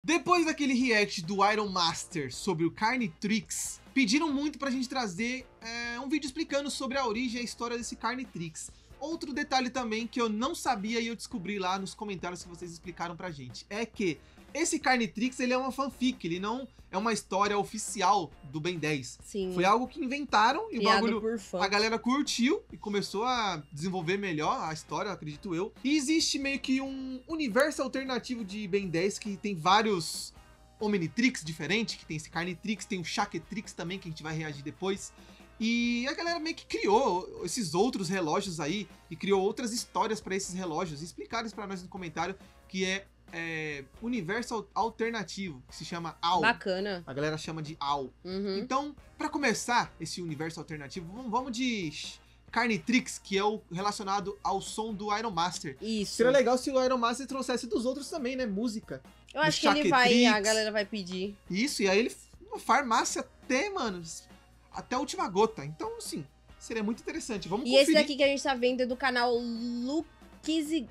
Depois daquele react do Iron Master sobre o Carnitrix, pediram muito pra gente trazer um vídeo explicando sobre a origem e a história desse Carnitrix. Outro detalhe também que eu não sabia e eu descobri lá nos comentários que vocês explicaram pra gente, é que esse Carnitrix, ele é uma fanfic, ele não é uma história oficial do Ben 10. Sim. Foi algo que inventaram e o bagulho, por fã. a galera curtiu e começou a desenvolver melhor a história, acredito eu. E existe meio que um universo alternativo de Ben 10 que tem vários Omnitrix diferentes, que tem esse Carnitrix, tem o Shaketrix também, que a gente vai reagir depois. E a galera meio que criou esses outros relógios aí e criou outras histórias pra esses relógios. Explicaram isso pra nós no comentário, que é universo alternativo, que se chama AL. Bacana. A galera chama de AL. Uhum. Então, pra começar esse universo alternativo, vamos de Carnitrix, que é o relacionado ao som do Iron Master. Isso. Seria legal se o Iron Master trouxesse dos outros também, né? Música. Eu acho que ele vai, a galera vai pedir. Isso, e aí ele farmasse até, mano, até a última gota. Então, assim, seria muito interessante. Vamos conferir. E esse daqui que a gente tá vendo é do canal Lukizig.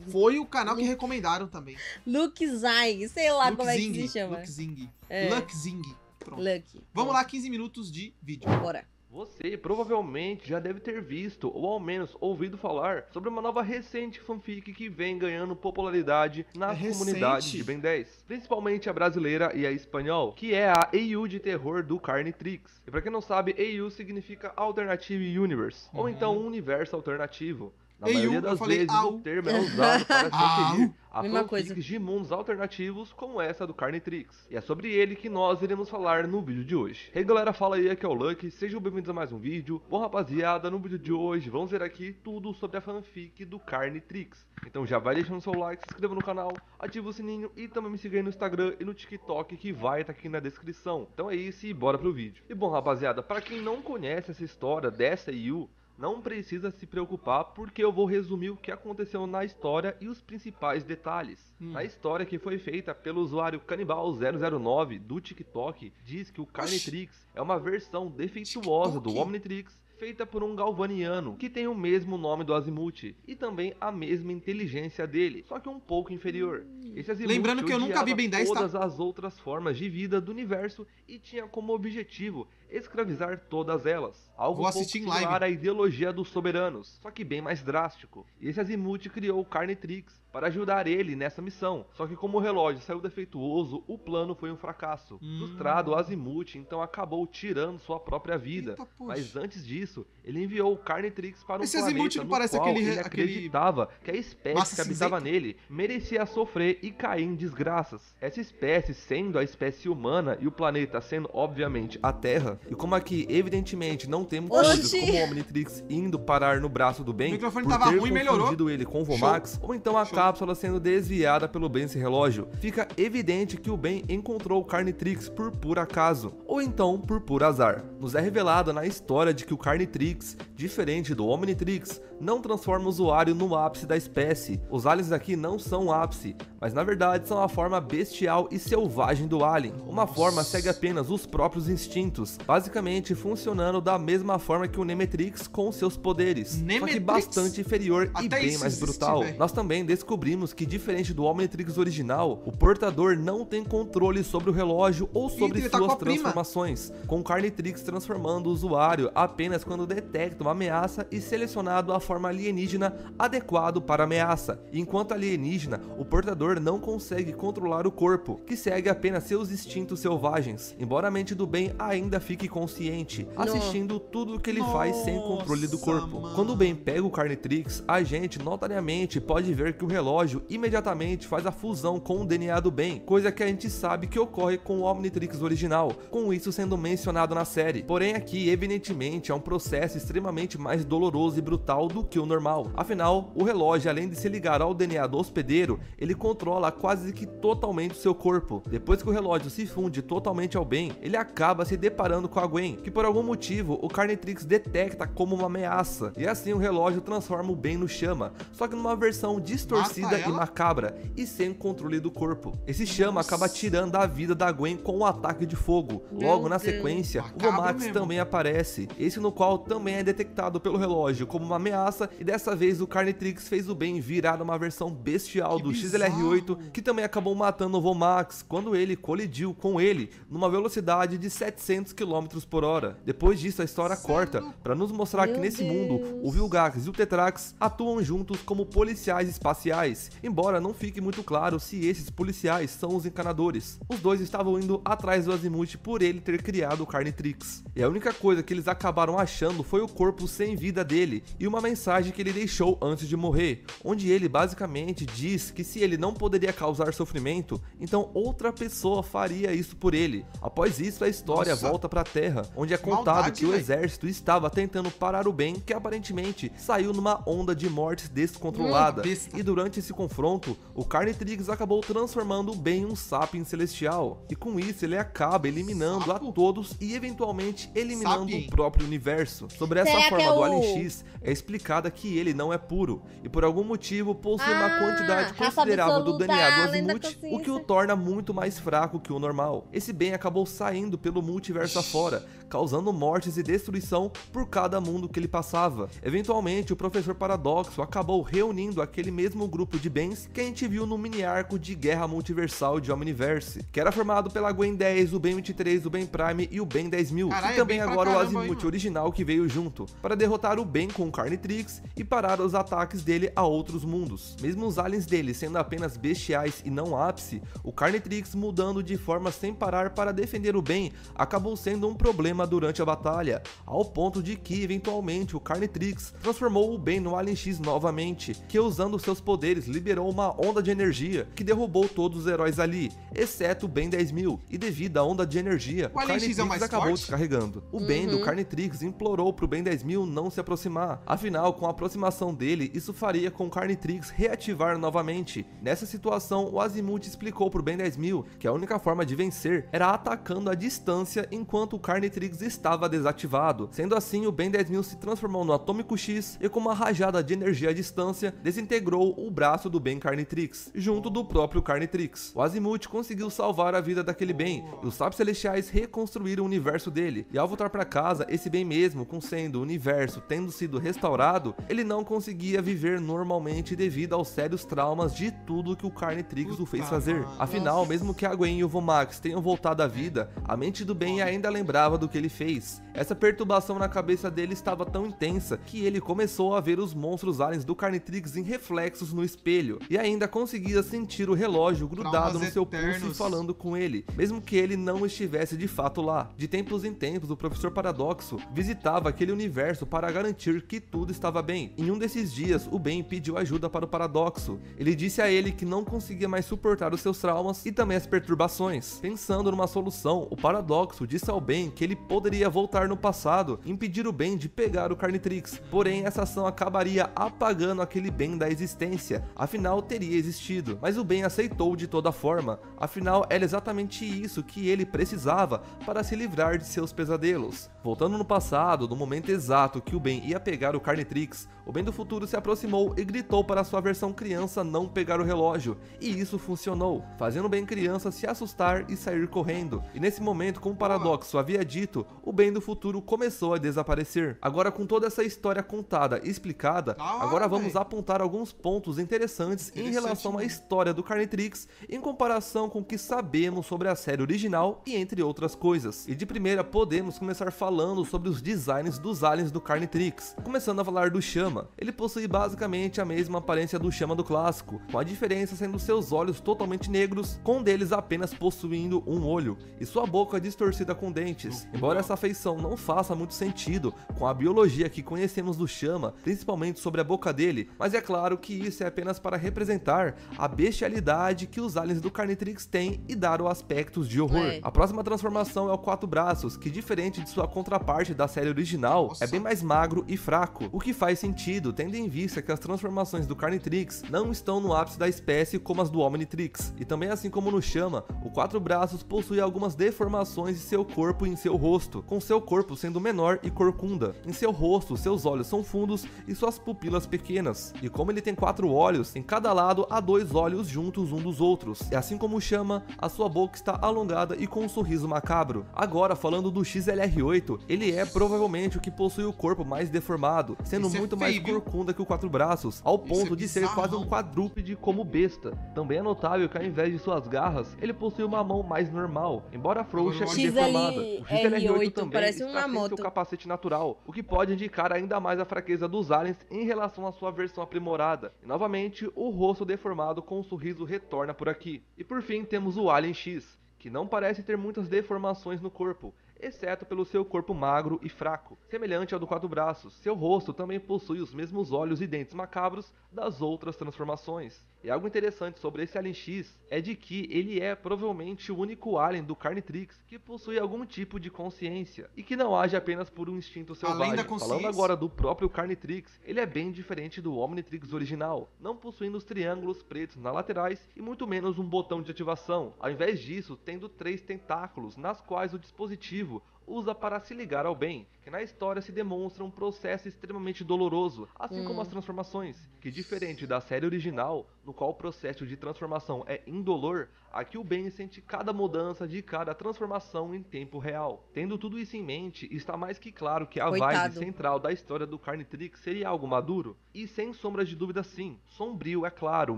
Foi o canal que recomendaram também. Lukzing, sei lá como é que se chama. Lukzing. É. Lukzing. Pronto. Lucky. Vamos lá, 15 minutos de vídeo. Bora. Você provavelmente já deve ter visto, ou ao menos ouvido falar, sobre uma nova recente fanfic que vem ganhando popularidade na comunidade de Ben 10. Principalmente a brasileira e a espanhol, que é a AU de terror do Carnitrix. E pra quem não sabe, AU significa Alternative Universe, ou então universo alternativo. Na maioria das vezes, o termo é usado para se referir a fanfics de mundos alternativos como essa do Carnitrix. E é sobre ele que nós iremos falar no vídeo de hoje. Hey galera, fala aí, aqui é o Lucky, sejam bem-vindos a mais um vídeo. Bom rapaziada, no vídeo de hoje vamos ver aqui tudo sobre a fanfic do Carnitrix. Então já vai deixando seu like, se inscreva no canal, ativa o sininho e também me siga aí no Instagram e no TikTok que vai estar aqui na descrição. Então é isso e bora pro vídeo. E bom rapaziada, para quem não conhece essa história dessa AU, não precisa se preocupar porque eu vou resumir o que aconteceu na história e os principais detalhes. Na história que foi feita pelo usuário Canibal009 do TikTok, diz que o Carnitrix é uma versão defeituosa do Omnitrix, feita por um galvaniano, que tem o mesmo nome do Azimuth, e também a mesma inteligência dele, só que um pouco inferior. Esse Azimuth lembrando que eu nunca vi Ben 10, todas as outras formas de vida do universo e tinha como objetivo escravizar todas elas. Algo um pouco similar à ideologia dos soberanos, só que bem mais drástico. E esse Azimuth criou o Carnitrix para ajudar ele nessa missão, só que como o relógio saiu defeituoso, o plano foi um fracasso. Frustrado, o Azimuth então acabou tirando sua própria vida. Eita, mas antes disso, ele enviou o Carnitrix para um planeta no qual ele acreditava que a espécie que habitava nele merecia sofrer e cair em desgraças. Essa espécie sendo a espécie humana e o planeta sendo obviamente a Terra, e como aqui evidentemente não temos coisas como o Omnitrix indo parar no braço do bem por ter confundido ele com o Vomax, ou então a cápsula sendo desviada pelo Ben esse relógio, fica evidente que o Ben encontrou o Carnitrix por puro acaso, ou então por puro azar. Nos é revelado na história de que o Carnitrix, diferente do Omnitrix, não transforma o usuário no ápice da espécie. Os aliens aqui não são o ápice, mas na verdade são a forma bestial e selvagem do alien. Uma forma segue apenas os próprios instintos, basicamente funcionando da mesma forma que o Nemetrix com seus poderes, só que bastante inferior e bem mais brutal. Nós também descobrimos que, diferente do Omnitrix original, o portador não tem controle sobre o relógio ou sobre suas transformações, com o Carnitrix transformando o usuário apenas quando detecta uma ameaça e selecionado a forma alienígena adequado para a ameaça. Enquanto alienígena, o portador não consegue controlar o corpo, que segue apenas seus instintos selvagens, embora a mente do Ben ainda fique consciente, assistindo tudo o que ele faz sem controle do corpo. Quando o Ben pega o Carnitrix, a gente notariamente pode ver que o relógio imediatamente faz a fusão com o DNA do Ben, coisa que a gente sabe que ocorre com o Omnitrix original, com isso sendo mencionado na série. Porém aqui, evidentemente, é um processo extremamente mais doloroso e brutal do que o normal. Afinal, o relógio, além de se ligar ao DNA do hospedeiro, ele controla quase que totalmente o seu corpo. Depois que o relógio se funde totalmente ao Ben, ele acaba se deparando com a Gwen, que por algum motivo o Carnitrix detecta como uma ameaça, e assim o relógio transforma o Ben no Chama, só que numa versão distorcida e macabra, e sem controle do corpo. Esse Chama acaba tirando a vida da Gwen com um ataque de fogo. Logo na sequência, o Vomax também aparece, esse no qual também é detectado pelo relógio como uma ameaça, e dessa vez o Carnitrix fez o Ben virar uma versão bestial do XLR8, que também acabou matando o Vomax quando ele colidiu com ele numa velocidade de 700 km por hora. Depois disso a história corta para nos mostrar que nesse mundo o Vilgax e o Tetrax atuam juntos como policiais espaciais, embora não fique muito claro se esses policiais são os encanadores. Os dois estavam indo atrás do Azimuth por ele ter criado o Carnitrix, e a única coisa que eles acabaram achando foi o corpo sem vida dele e uma mensagem que ele deixou antes de morrer, onde ele basicamente diz que se ele não poderia causar sofrimento, então outra pessoa faria isso por ele. Após isso a história volta para a Terra, onde é contado que o exército estava tentando parar o Ben, que aparentemente saiu numa onda de mortes descontrolada, e durante esse confronto o Carnitrix acabou transformando o Ben em um Sapien celestial, e com isso ele acaba eliminando a todos e eventualmente eliminando o próprio universo. Sobre essa forma do Alien X é explicada que ele não é puro, e por algum motivo possui uma quantidade considerável do DNA do Azimuth, o que o torna muito mais fraco que o normal. Esse Ben acabou saindo pelo multiverso afora, causando mortes e destruição por cada mundo que ele passava. Eventualmente o Professor Paradoxo acabou reunindo aquele mesmo grupo de Bens que a gente viu no mini arco de Guerra Multiversal de Omniverse, que era formado pela Gwen 10, o Ben 23, o Ben Prime e o Ben 10.000, e também agora o Azimuth original que veio junto, para derrotar o Ben com o Carnitrix e parar os ataques dele a outros mundos. Mesmo os aliens dele sendo apenas bestiais e não ápice, o Carnitrix mudando de forma sem parar para defender o Ben acabou sendo um problema durante a batalha, ao ponto de que eventualmente o Carnitrix transformou o Ben no Alien X novamente, que usando seus poderes liberou uma onda de energia que derrubou todos os heróis ali, exceto o Ben 10.000, e devido à onda de energia, o Carnitrix acabou descarregando. O Ben do Carnitrix implorou pro Ben 10.000 não se aproximar, afinal com a aproximação dele isso faria com o Carnitrix reativar novamente. Nessa situação o Azimuth explicou pro Ben 10.000 que a única forma de vencer era atacando a distância enquanto o Carnitrix estava desativado. Sendo assim, o Ben 10.000 se transformou no Atômico X e com uma rajada de energia à distância desintegrou o braço do Ben Carnitrix, junto do próprio Carnitrix. O Azimuth conseguiu salvar a vida daquele Ben, e os Sapiens Celestiais reconstruíram o universo dele, e ao voltar para casa, esse Ben mesmo, com sendo o universo tendo sido restaurado, ele não conseguia viver normalmente devido aos sérios traumas de tudo que o Carnitrix o fez fazer. Afinal, mesmo que a Gwen e o Vomax tenham voltado à vida, a mente do Ben ainda lembrava do que ele fez. Essa perturbação na cabeça dele estava tão intensa que ele começou a ver os monstros aliens do Carnitrix em reflexos no espelho, e ainda conseguia sentir o relógio grudado no seu pulso e falando com ele, mesmo que ele não estivesse de fato lá. De tempos em tempos, o Professor Paradoxo visitava aquele universo para garantir que tudo estava bem. Em um desses dias, o Ben pediu ajuda para o Paradoxo. Ele disse a ele que não conseguia mais suportar os seus traumas e também as perturbações. Pensando numa solução, o Paradoxo disse ao Ben que ele poderia voltar no passado e impedir o Ben de pegar o Carnitrix, porém essa ação acabaria apagando aquele Ben da existência, afinal teria existido. Mas o Ben aceitou de toda forma, afinal era exatamente isso que ele precisava para se livrar de seus pesadelos. Voltando no passado, no momento exato que o Ben ia pegar o Carnitrix, o Ben do futuro se aproximou e gritou para sua versão criança não pegar o relógio, e isso funcionou, fazendo o Ben criança se assustar e sair correndo. E nesse momento, como o Paradoxo havia dito, o Ben do futuro começou a desaparecer. Agora, com toda essa história contada e explicada, agora vamos apontar alguns pontos interessantes em relação à história do Carnitrix em comparação com o que sabemos sobre a série original e entre outras coisas. E de primeira podemos começar falando sobre os designs dos aliens do Carnitrix, começando a falar do Chama. Ele possui basicamente a mesma aparência do Chama do clássico, com a diferença sendo seus olhos totalmente negros, com um deles apenas possuindo um olho, e sua boca distorcida com dentes. Embora essa feição não faça muito sentido com a biologia que conhecemos do Chama, principalmente sobre a boca dele, mas é claro que isso é apenas para representar a bestialidade que os aliens do Carnitrix têm e dar o aspectos de horror. A próxima transformação é o Quatro Braços, que diferente de sua contraparte da série original, é bem mais magro e fraco, o que faz sentido tendo em vista que as transformações do Carnitrix não estão no ápice da espécie como as do Omnitrix, e também assim como no Chama, o Quatro Braços possui algumas deformações em seu corpo corpo em seu rosto, com seu corpo sendo menor e corcunda. Em seu rosto, seus olhos são fundos e suas pupilas pequenas. E como ele tem 4 olhos, em cada lado há 2 olhos juntos um dos outros. E assim como chama, a sua boca está alongada e com um sorriso macabro. Agora, falando do XLR8, ele é provavelmente o que possui o corpo mais deformado, sendo muito mais corcunda que o 4 braços, ao ponto de ser quase um quadrúpede como besta. Também é notável que ao invés de suas garras, ele possui uma mão mais normal, embora frouxa e deformada. O XLR8 também está sem seu capacete natural, o que pode indicar ainda mais a fraqueza dos aliens em relação à sua versão aprimorada. E novamente, o rosto deformado com um sorriso retorna por aqui. E por fim, temos o Alien X, que não parece ter muitas deformações no corpo, exceto pelo seu corpo magro e fraco, semelhante ao do 4 braços. Seu rosto também possui os mesmos olhos e dentes macabros das outras transformações. E algo interessante sobre esse Alien X é de que ele é provavelmente o único alien do Carnitrix que possui algum tipo de consciência e que não age apenas por um instinto selvagem. Falando agora do próprio Carnitrix, ele é bem diferente do Omnitrix original, não possuindo os triângulos pretos nas laterais e muito menos um botão de ativação, ao invés disso tendo 3 tentáculos, nas quais o dispositivo usa para se ligar ao bem, que na história se demonstra um processo extremamente doloroso, assim como as transformações, que diferente da série original, no qual o processo de transformação é indolor, aqui o Ben sente cada mudança de cada transformação em tempo real. Tendo tudo isso em mente, está mais que claro que a vibe central da história do Carnitrix seria algo maduro, e sem sombra de dúvida sim, sombrio é claro,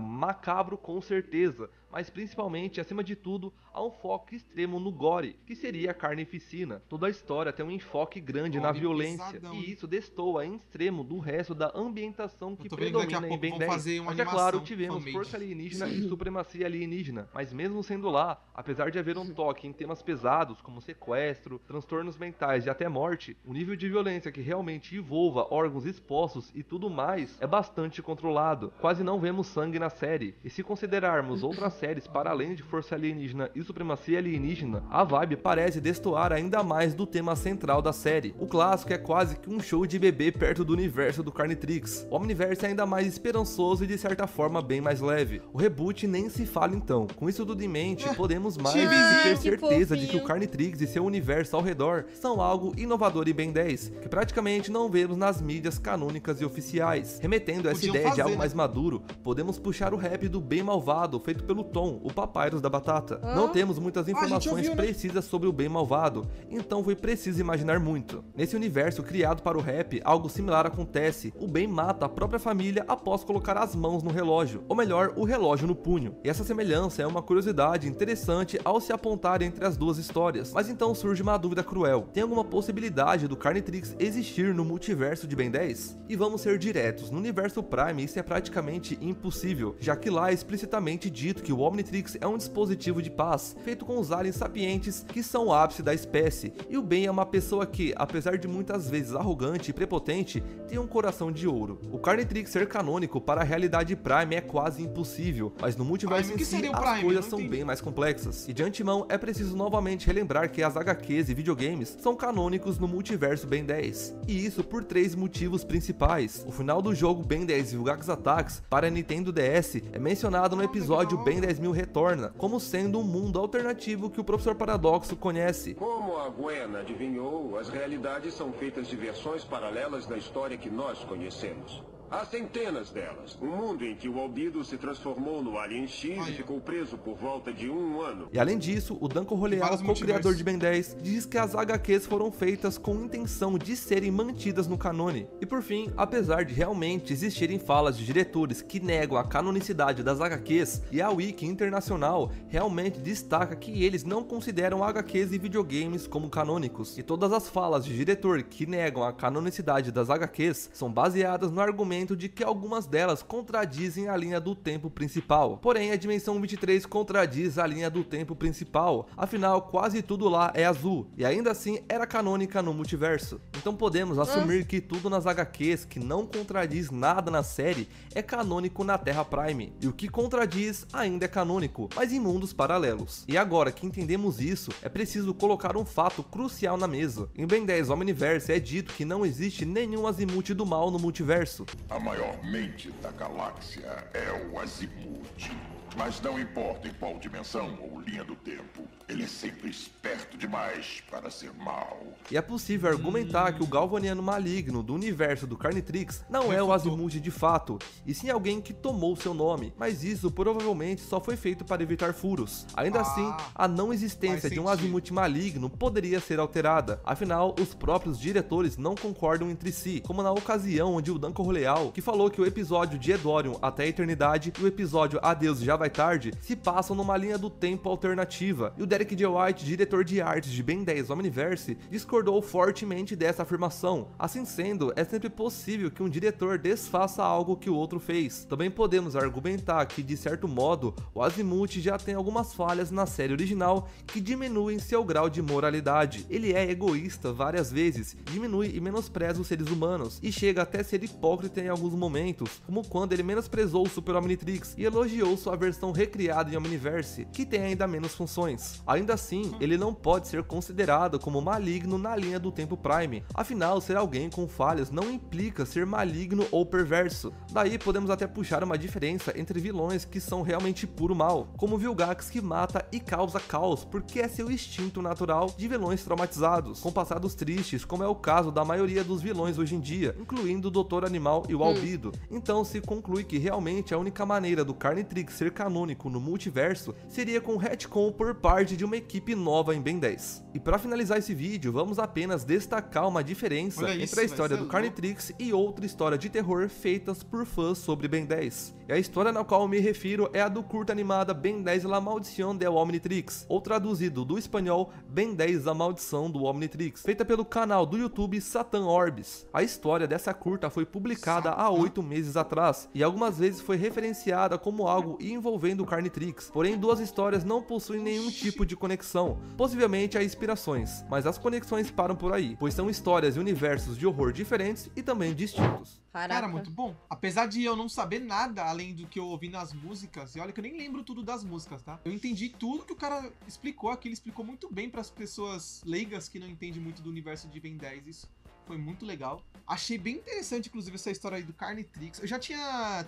macabro com certeza, mas principalmente, acima de tudo, há um foco extremo no gore, que seria a carnificina. Toda a história tem um enfoque grande na violência, e isso destoa em extremo do resto da ambientação que predomina em Ben 10. Mas é claro, tivemos força alienígena e supremacia alienígena, mas mesmo sendo lá, apesar de haver um toque em temas pesados como sequestro, transtornos mentais e até morte, o nível de violência que realmente envolva órgãos expostos e tudo mais é bastante controlado. Quase não vemos sangue na série, e se considerarmos outras séries para além de força alienígena e supremacia alienígena, a vibe parece destoar ainda mais do tema central da série. O clássico é quase que um show de bebê perto do universo do Carnitrix. O Omniverse é ainda mais esperançoso e de certa forma bem mais leve. O reboot nem se fala então. Com isso tudo em mente, podemos mais ter certeza de que o Carnitrix e seu universo ao redor são algo inovador e Ben 10, que praticamente não vemos nas mídias canônicas e oficiais. Remetendo a essa ideia de algo mais maduro, podemos puxar o rap do bem malvado feito pelo Tom, o Papyrus da Batata. Não temos muitas informações precisas sobre o bem malvado, então foi preciso imaginar muito. Nesse universo criado para o rap, algo similar acontece. O Ben mata a própria família após colocar as mãos no relógio, ou melhor, o relógio no punho. E essa semelhança é uma curiosidade interessante ao se apontar entre as duas histórias. Mas então surge uma dúvida cruel. Tem alguma possibilidade do Carnitrix existir no multiverso de Ben 10? E vamos ser diretos, no universo Prime isso é praticamente impossível, já que lá é explicitamente dito que o Omnitrix é um dispositivo de paz, feito com os aliens sapientes que são o ápice da espécie, e o Ben é uma pessoa que, apesar de muitas vezes arrogante e prepotente, tem um coração de ouro. O Carnitrix ser canônico para a realidade Prime é quase impossível, mas no multiverso em si as coisas são bem mais complexas. E de antemão é preciso novamente relembrar que as HQs e videogames são canônicos no multiverso Ben 10, e isso por 3 motivos principais. O final do jogo Ben 10 Vilgax Attacks para Nintendo DS é mencionado no episódio Ben 10.000 Retorna, como sendo um mundo alternativo que o Professor Paradoxo conhece. Como a Gwen adivinhou, as realidades são feitas de versões paralelas da história que nós conhecemos. Há centenas delas. Um mundo em que o Albedo se transformou no Alien X e ficou preso por volta de 1 ano. E além disso, o Dan Corroleal, co-criador de Ben 10, diz que as HQs foram feitas com intenção de serem mantidas no canone. E por fim, apesar de realmente existirem falas de diretores que negam a canonicidade das HQs, e a Wiki Internacional realmente destaca que eles não consideram HQs e videogames como canônicos. E todas as falas de diretor que negam a canonicidade das HQs são baseadas no argumento de que algumas delas contradizem a linha do tempo principal. Porém, a dimensão 23 contradiz a linha do tempo principal, afinal quase tudo lá é azul, e ainda assim era canônica no multiverso. Então podemos assumir que tudo nas HQs que não contradiz nada na série é canônico na Terra Prime, e o que contradiz ainda é canônico, mas em mundos paralelos. E agora que entendemos isso, é preciso colocar um fato crucial na mesa. Em Ben 10 Omniverse é dito que não existe nenhum Azimuth do mal no multiverso. A maior mente da galáxia é o Azimuth. Mas não importa em qual dimensão ou linha do tempo, ele é sempre esperto demais para ser mau. E é possível argumentar que o Galvaniano maligno do universo do Carnitrix não é o Azimuth de fato, e sim alguém que tomou seu nome, mas isso provavelmente só foi feito para evitar furos. Ainda assim, a não existência de um Azimuth maligno poderia ser alterada, afinal, os próprios diretores não concordam entre si, como na ocasião onde o Dan Corleal, que falou que o episódio de Edorium até a eternidade e o episódio Adeus Já Vai Tarde se passam numa linha do tempo alternativa, e o Derek J. White, diretor de artes de Ben 10 Omniverse, discordou fortemente dessa afirmação. Assim sendo, é sempre possível que um diretor desfaça algo que o outro fez. Também podemos argumentar que, de certo modo, o Azimuth já tem algumas falhas na série original que diminuem seu grau de moralidade. Ele é egoísta várias vezes, diminui e menospreza os seres humanos, e chega até ser hipócrita em alguns momentos, como quando ele menosprezou o Super Omnitrix e elogiou sua versão recriada em Omniverse, que tem ainda menos funções. Ainda assim, ele não pode ser considerado como maligno na linha do tempo Prime, afinal, ser alguém com falhas não implica ser maligno ou perverso. Daí podemos até puxar uma diferença entre vilões que são realmente puro mal, como Vilgax, que mata e causa caos porque é seu instinto natural de vilões traumatizados, com passados tristes, como é o caso da maioria dos vilões hoje em dia, incluindo o Dr. Animal e o Albedo. Então se conclui que realmente a única maneira do Carnitrix ser canônico no multiverso seria com retcon por parte de uma equipe nova em Ben 10. E para finalizar esse vídeo, vamos apenas destacar uma diferença entre a história do Carnitrix e outra história de terror feitas por fãs sobre Ben 10. E a história na qual eu me refiro é a do curta animada Ben 10 La Maldición del Omnitrix, ou traduzido do espanhol Ben 10 A Maldição do Omnitrix, feita pelo canal do YouTube Satan Orbs. A história dessa curta foi publicada há 8 meses atrás, e algumas vezes foi referenciada como algo envolvendo o Carnitrix, porém duas histórias não possuem nenhum tipo de conexão, possivelmente há inspirações, mas as conexões param por aí, pois são histórias e universos de horror diferentes e também distintos. Cara, muito bom. Apesar de eu não saber nada além do que eu ouvi nas músicas, e olha que eu nem lembro tudo das músicas, tá? Eu entendi tudo que o cara explicou aqui, ele explicou muito bem para as pessoas leigas que não entendem muito do universo de Ben 10, isso foi muito legal. Achei bem interessante, inclusive, essa história aí do Carnitrix. Eu já tinha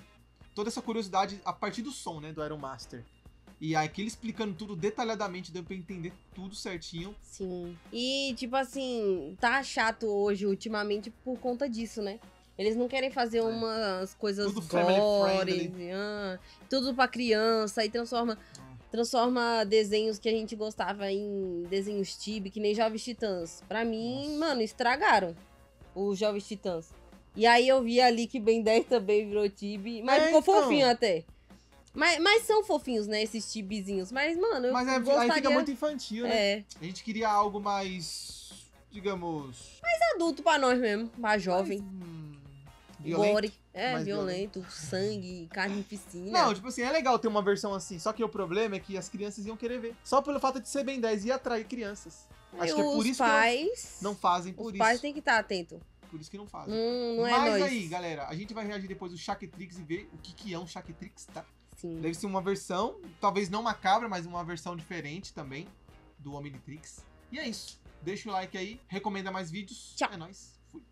toda essa curiosidade a partir do som, né, do Iron Master. E aqui ele explicando tudo detalhadamente, deu pra entender tudo certinho. Sim. E, tipo assim, tá chato hoje, ultimamente, por conta disso, né? Eles não querem fazer umas coisas tudo gore, tudo pra criança, e transforma desenhos que a gente gostava em desenhos Tibi, que nem Jovens Titãs. Pra mim, mano, estragaram os Jovens Titãs. E aí eu vi ali que Ben 10 também virou Tibi, mas ficou fofinho até. Mas são fofinhos, né, esses tibizinhos. Mas, mano, eu gostaria... aí fica muito infantil, né? É. A gente queria algo mais, digamos... mais adulto pra nós mesmo, pra jovem. Violento. Gore. É, violento, sangue, carnificina. Não, tipo assim, é legal ter uma versão assim. Só que o problema é que as crianças iam querer ver. Só pelo fato de ser Ben 10 ia atrair crianças. Acho que é por isso que não fazem por isso. Os pais têm que estar atentos. Por isso que não fazem. Não é Mas nóis. aí, galera, a gente vai reagir depois do Shaketrix e ver o que é um Shaketrix, tá? Sim. Deve ser uma versão, talvez não macabra, mas uma versão diferente também do Omnitrix. E é isso. Deixa o like aí, recomenda mais vídeos. Tchau. É nóis. Fui.